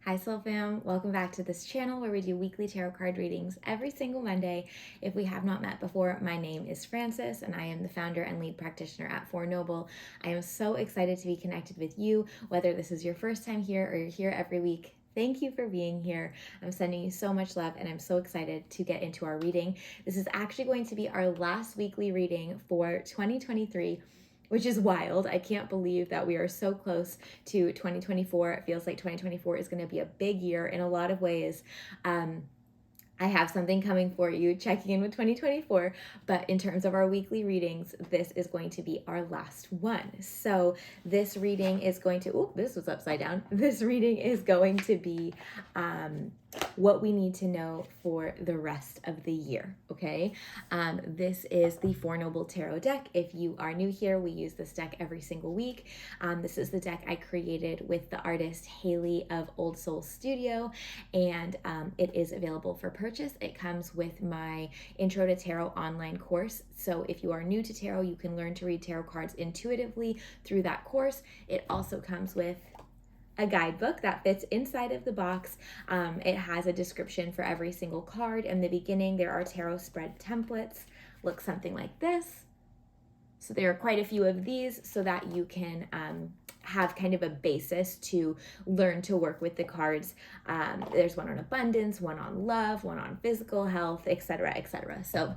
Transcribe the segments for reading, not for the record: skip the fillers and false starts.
Hi Soul Fam, welcome back to this channel where we do weekly tarot card readings every single Monday. If we have not met before, my name is Frances and I am the founder and lead practitioner at Four Noble. I am so excited to be connected with you, whether this is your first time here or you're here every week. Thank you for being here. I'm sending you so much love and I'm so excited to get into our reading. This is actually going to be our last weekly reading for 2023. Which is wild. I can't believe that we are so close to 2024. It feels like 2024 is going to be a big year in a lot of ways. I have something coming for you, checking in with 2024, but in terms of our weekly readings, this is going to be our last one. So this reading is going to, this was upside down. This reading is going to be what we need to know for the rest of the year, okay? This is the Four Noble Tarot deck. If you are new here, we use this deck every single week. This is the deck I created with the artist Haley of Old Soul Studio, and it is available for purchase. It comes with my Intro to Tarot online course. So if you are new to tarot, you can learn to read tarot cards intuitively through that course. It also comes with a guidebook that fits inside of the box. It has a description for every single card. In the beginning, there are tarot spread templates. Look something like this. So there are quite a few of these so that you can have kind of a basis to learn to work with the cards. There's one on abundance, one on love, one on physical health, etc., etc. So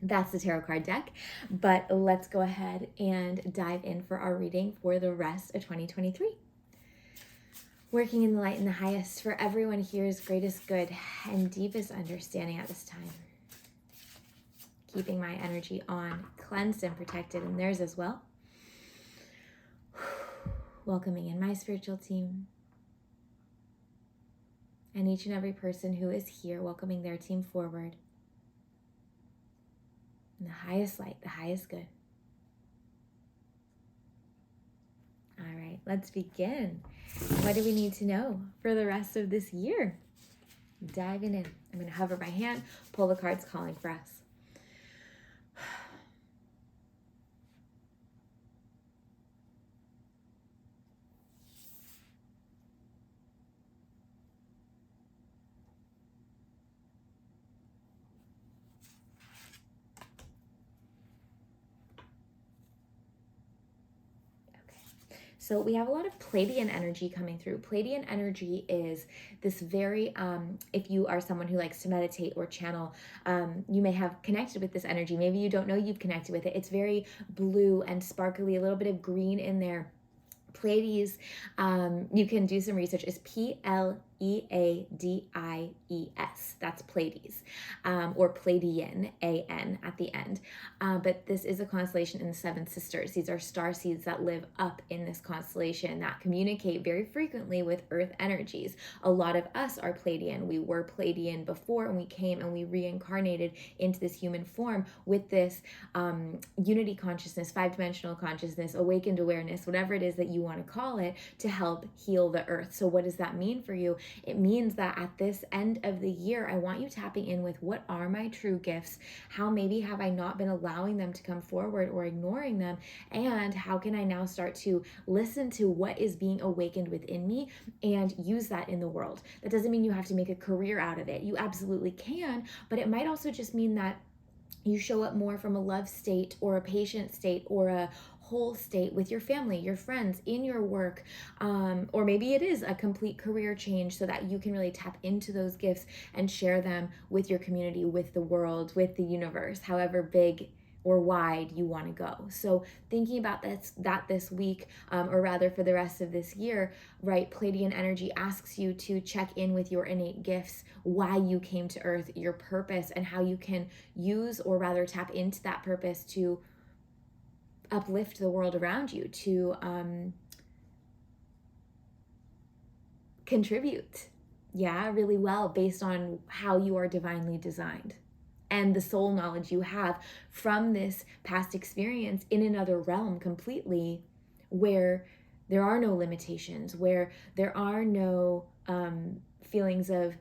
that's the tarot card deck. But let's go ahead and dive in for our reading for the rest of 2023. Working in the light and the highest for everyone here's greatest good and deepest understanding at this time. Keeping my energy on, cleansed and protected, and theirs as well. Welcoming in my spiritual team. And each and every person who is here, welcoming their team forward. In the highest light, the highest good. All right, let's begin. What do we need to know for the rest of this year? Diving in. I'm going to hover my hand, pull the cards calling for us. So we have a lot of Pleiadian energy coming through. Pleiadian energy is this very, if you are someone who likes to meditate or channel, you may have connected with this energy. Maybe you don't know you've connected with it. It's very blue and sparkly, a little bit of green in there. Pleiades, you can do some research, is Pleiadies. That's Pleiades, or Pleiadian, A-N at the end. But this is a constellation in the Seven Sisters. These are star seeds that live up in this constellation that communicate very frequently with earth energies. A lot of us are Pleiadian. We were Pleiadian before, and we came and we reincarnated into this human form with this unity consciousness, five-dimensional consciousness, awakened awareness, whatever it is that you want to call it, to help heal the earth. So what does that mean for you? It means that at this end of the year, I want you tapping in with what are my true gifts? How maybe have I not been allowing them to come forward or ignoring them? And how can I now start to listen to what is being awakened within me and use that in the world? That doesn't mean you have to make a career out of it. You absolutely can, but it might also just mean that you show up more from a love state or a patient state or a whole state with your family, your friends, in your work, or maybe it is a complete career change so that you can really tap into those gifts and share them with your community, with the world, with the universe, however big or wide you want to go. So thinking about this week, or rather for the rest of this year, right, Pleiadian energy asks you to check in with your innate gifts, why you came to earth, your purpose, and how you can use or rather tap into that purpose to uplift the world around you, to contribute, really well based on how you are divinely designed and the soul knowledge you have from this past experience in another realm completely, where there are no limitations, where there are no feelings of,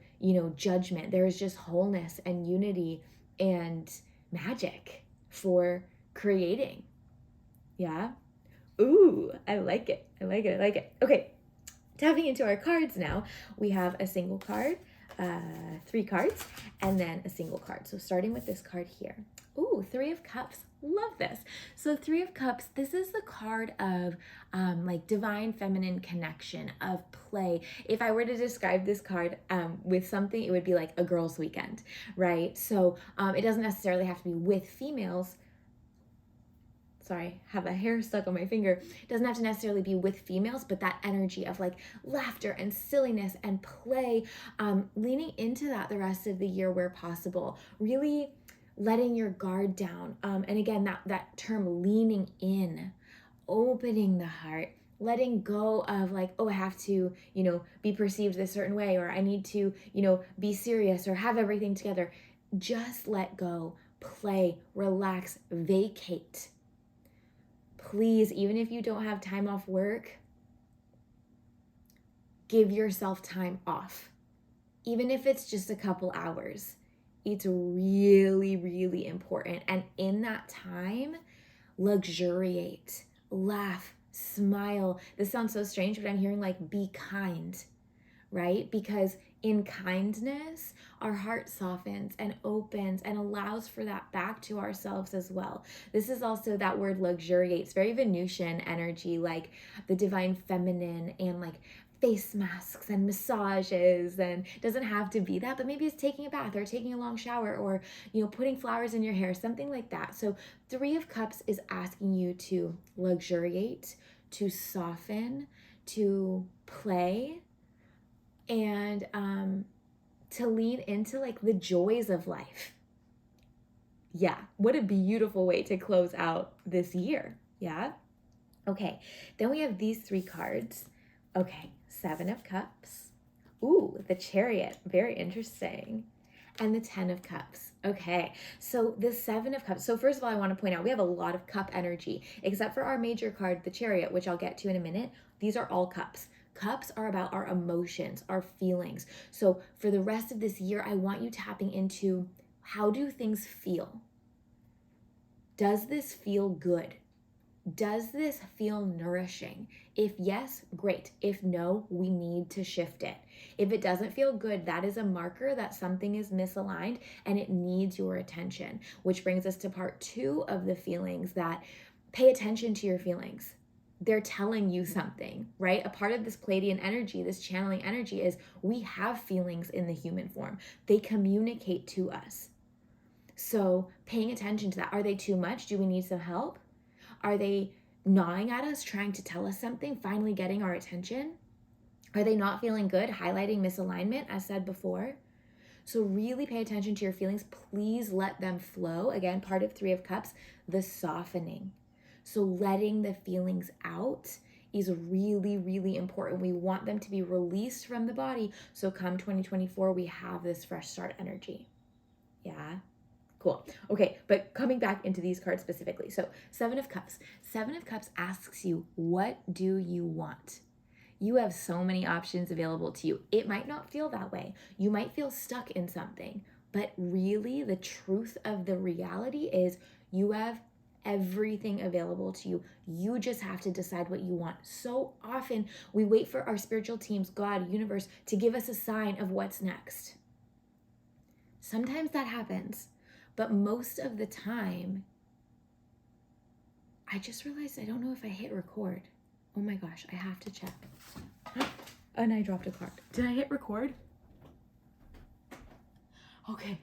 judgment. There is just wholeness and unity and magic for creating. Yeah. Ooh, I like it. I like it. Okay. tapping into our cards now, we have a single card, 3 cards, and then a single card. So starting with this card here. Ooh, 3 of Cups. Love this. So 3 of Cups, this is the card of like divine feminine connection, of play. If I were to describe this card with something, it would be like a girls' weekend, right? So it doesn't necessarily have to be with females. Sorry, have a hair stuck on my finger. It doesn't have to necessarily be with females, but that energy of like laughter and silliness and play, leaning into that the rest of the year where possible, really letting your guard down. And again, that term leaning in, opening the heart, letting go of like, oh, I have to, be perceived this certain way, or I need to, be serious or have everything together. Just let go, play, relax, vacate. Please, even if you don't have time off work, give yourself time off. Even if it's just a couple hours, it's really, really important. And in that time, luxuriate, laugh, smile. This sounds so strange, but I'm hearing like be kind, right? Because in kindness, our heart softens and opens and allows for that back to ourselves as well. This is also that word luxuriates, very Venusian energy, like the divine feminine, and like face masks and massages, and it doesn't have to be that, but maybe it's taking a bath or taking a long shower, or putting flowers in your hair, something like that. So 3 of Cups is asking you to luxuriate, to soften, to play, and to lean into like the joys of life. Yeah, what a beautiful way to close out this year. Yeah. Okay, then we have these 3 cards. Okay, 7 of Cups. Ooh, the Chariot, very interesting. And the 10 of Cups. Okay, so the 7 of Cups. So first of all, I want to point out we have a lot of cup energy, except for our major card, the Chariot, which I'll get to in a minute. These are all cups. Cups are about our emotions, our feelings. So for the rest of this year, I want you tapping into, how do things feel? Does this feel good? Does this feel nourishing? If yes, great. If no, we need to shift it. If it doesn't feel good, that is a marker that something is misaligned and it needs your attention, which brings us to part 2 of the feelings, that pay attention to your feelings. They're telling you something, right? A part of this Pleiadian energy, this channeling energy, is we have feelings in the human form. They communicate to us. So paying attention to that. Are they too much? Do we need some help? Are they gnawing at us, trying to tell us something, finally getting our attention? Are they not feeling good, highlighting misalignment, as said before? So really pay attention to your feelings. Please let them flow. Again, part of 3 of Cups, the softening. So letting the feelings out is really, really important. We want them to be released from the body. So come 2024, we have this fresh start energy. Yeah. Cool. Okay, but coming back into these cards specifically. So 7 of Cups. 7 of Cups asks you, what do you want? You have so many options available to you. It might not feel that way. You might feel stuck in something, but really the truth of the reality is you have everything available to you. You just have to decide what you want. So often we wait for our spiritual teams, God, universe, to give us a sign of what's next. Sometimes that happens. But most of the time, I just realized I don't know if I hit record. Oh my gosh, I have to check. And I dropped a card. Did I hit record? Okay.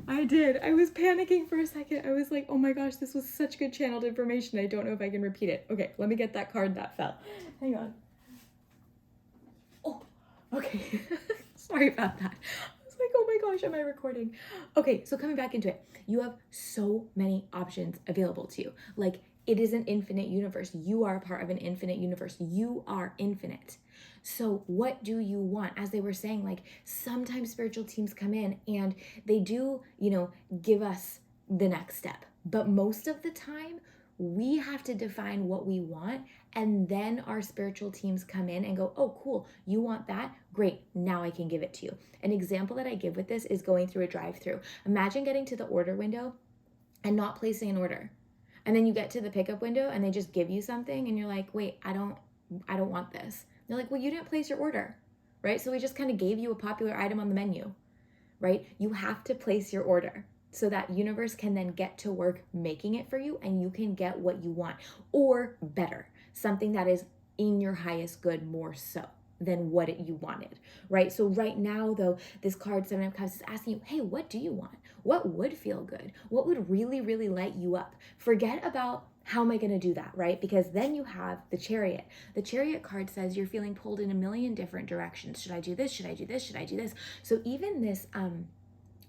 I did. I was panicking for a second. I was like, oh my gosh, this was such good channeled information. I don't know if I can repeat it. Okay, let me get that card that fell. Hang on. Oh, okay. Sorry about that. Like, oh my gosh, am I recording? Okay, so coming back into it, you have so many options available to you. Like, it is an infinite universe. You are a part of an infinite universe. You are infinite. So what do you want? As they were saying, like, sometimes spiritual teams come in and they do, give us the next step. But most of the time, we have to define what we want, and then our spiritual teams come in and go, oh, cool, you want that? Great, now I can give it to you. An example that I give with this is going through a drive-through. Imagine getting to the order window and not placing an order. And then you get to the pickup window and they just give you something and you're like, wait, I don't I don't want this. They're like, well, you didn't place your order, right? So we just kind of gave you a popular item on the menu, right? You have to place your order so that universe can then get to work making it for you and you can get what you want, or better, something that is in your highest good more so than what you wanted, right? So right now though, this card, Seven of Cups, is asking you, hey, what do you want? What would feel good? What would really, really light you up? Forget about how am I going to do that, right? Because then you have the Chariot. The Chariot card says you're feeling pulled in a million different directions. Should I do this? Should I do this? Should I do this? So even this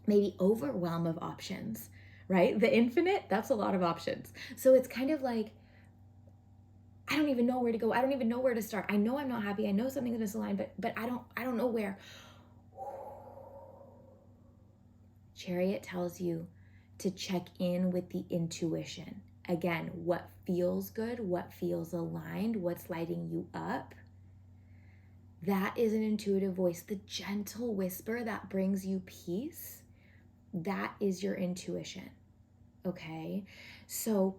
maybe overwhelm of options, right? The infinite, that's a lot of options. So it's kind of like, I don't even know where to go. I don't even know where to start. I know I'm not happy. I know something's misaligned, but I don't know where. Chariot tells you to check in with the intuition. Again, what feels good, what feels aligned, what's lighting you up. That is an intuitive voice. The gentle whisper that brings you peace, that is your intuition. Okay? So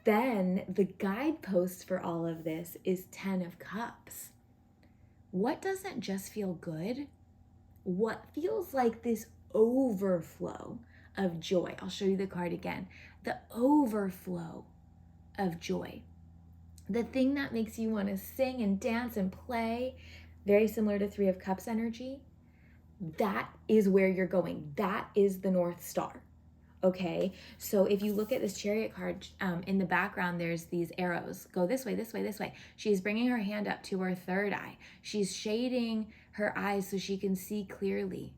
then the guidepost for all of this is 10 of Cups. What doesn't just feel good? What feels like this overflow of joy? I'll show you the card again. The overflow of joy. The thing that makes you want to sing and dance and play, very similar to Three of Cups energy. That is where you're going. That is the North Star. Okay, so if you look at this Chariot card, in the background, there's these arrows. Go this way, this way, this way. She's bringing her hand up to her third eye. She's shading her eyes so she can see clearly,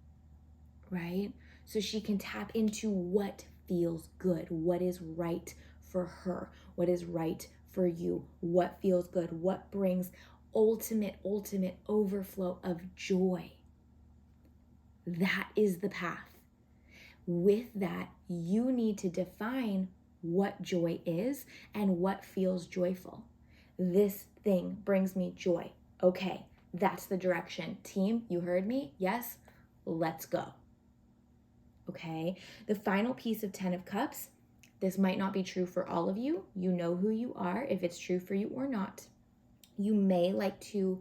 right? So she can tap into what feels good, what is right for her, what is right for you, what feels good, what brings ultimate overflow of joy. That is the path. With that, you need to define what joy is and what feels joyful. This thing brings me joy. Okay, that's the direction. Team, you heard me? Yes, let's go. Okay, the final piece of 10 of Cups, this might not be true for all of you. You know who you are, if it's true for you or not. You may like to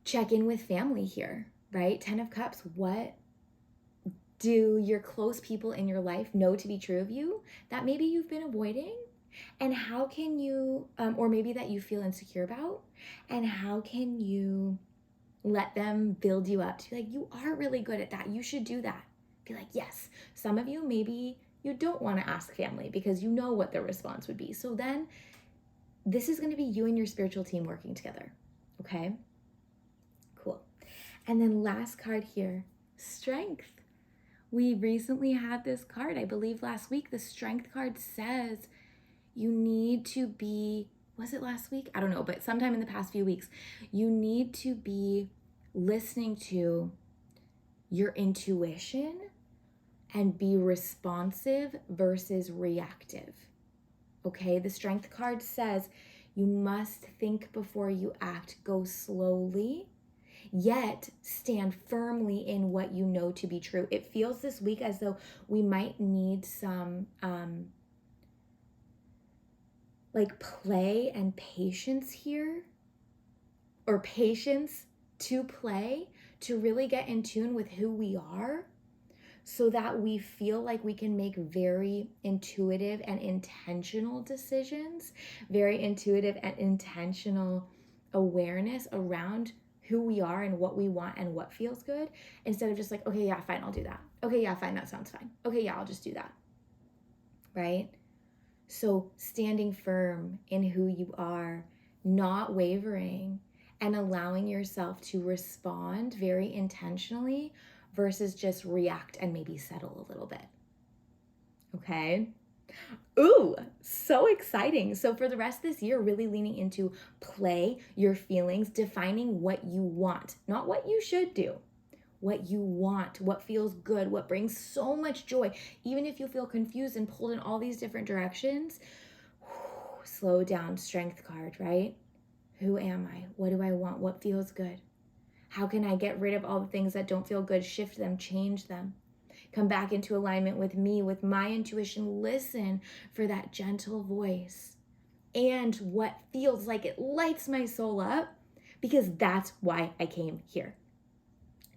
check in with family here, right? 10 of Cups, what do your close people in your life know to be true of you that maybe you've been avoiding? And how can you, or maybe that you feel insecure about? And how can you let them build you up to be like, you are really good at that. You should do that. Be like, yes. Some of you, maybe you don't want to ask family because you know what their response would be. So then this is going to be you and your spiritual team working together. Okay? Cool. And then last card here, Strength. We recently had this card, I believe last week. The Strength card says you need to be, was it last week? I don't know, but sometime in the past few weeks, you need to be listening to your intuition and be responsive versus reactive. Okay, the Strength card says you must think before you act, go slowly, yet stand firmly in what you know to be true. It feels this week as though we might need some like play and patience here, or patience to play, to really get in tune with who we are so that we feel like we can make very intuitive and intentional decisions, very intuitive and intentional awareness around who we are and what we want and what feels good, instead of just like, okay, yeah, fine, I'll do that. Okay, yeah, fine, that sounds fine. Okay, yeah, I'll just do that, right? So standing firm in who you are, not wavering, and allowing yourself to respond very intentionally versus just react and maybe settle a little bit. Okay? Ooh, so exciting. So for the rest of this year, really leaning into play your feelings, defining what you want, not what you should do, what you want, what feels good, what brings so much joy. Even if you feel confused and pulled in all these different directions, slow down, Strength card, right? Who am I? What do I want? What feels good? How can I get rid of all the things that don't feel good, shift them, change them? Come back into alignment with me, with my intuition. Listen for that gentle voice. and what feels like it lights my soul up, because that's why I came here.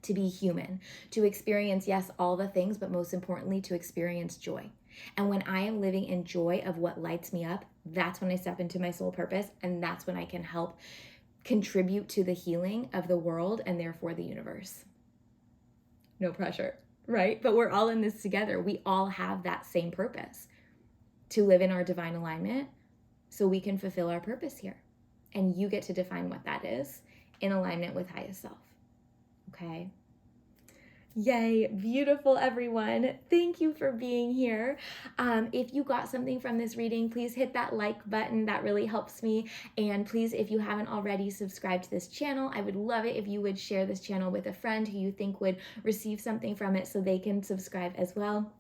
To be human, to experience, yes, all the things, but most importantly, to experience joy. And when I am living in joy of what lights me up, that's when I step into my soul purpose, and that's when I can help contribute to the healing of the world and therefore the universe. No pressure, right? But we're all in this together. We all have that same purpose, to live in our divine alignment so we can fulfill our purpose here. And you get to define what that is in alignment with highest self. Okay? Yay, beautiful, everyone. Thank you for being here. If you got something from this reading, please hit that like button. That really helps me. And please, if you haven't already, subscribed to this channel. I would love it if you would share this channel with a friend who you think would receive something from it so they can subscribe as well.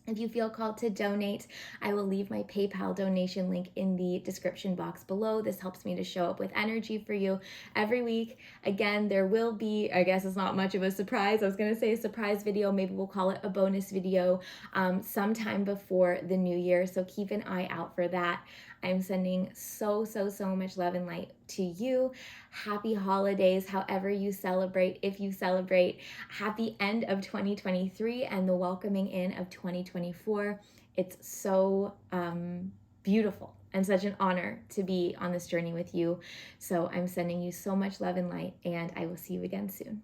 If you feel called to donate, I will leave my PayPal donation link in the description box below. This helps me to show up with energy for you every week. Again, there will be, I guess it's not much of a surprise. I was going to say a surprise video. Maybe we'll call it a bonus video sometime before the new year. So keep an eye out for that. I'm sending so much love and light to you. Happy holidays, however you celebrate, if you celebrate. Happy end of 2023 and the welcoming in of 2024. It's so beautiful and such an honor to be on this journey with you. So I'm sending you so much love and light, and I will see you again soon.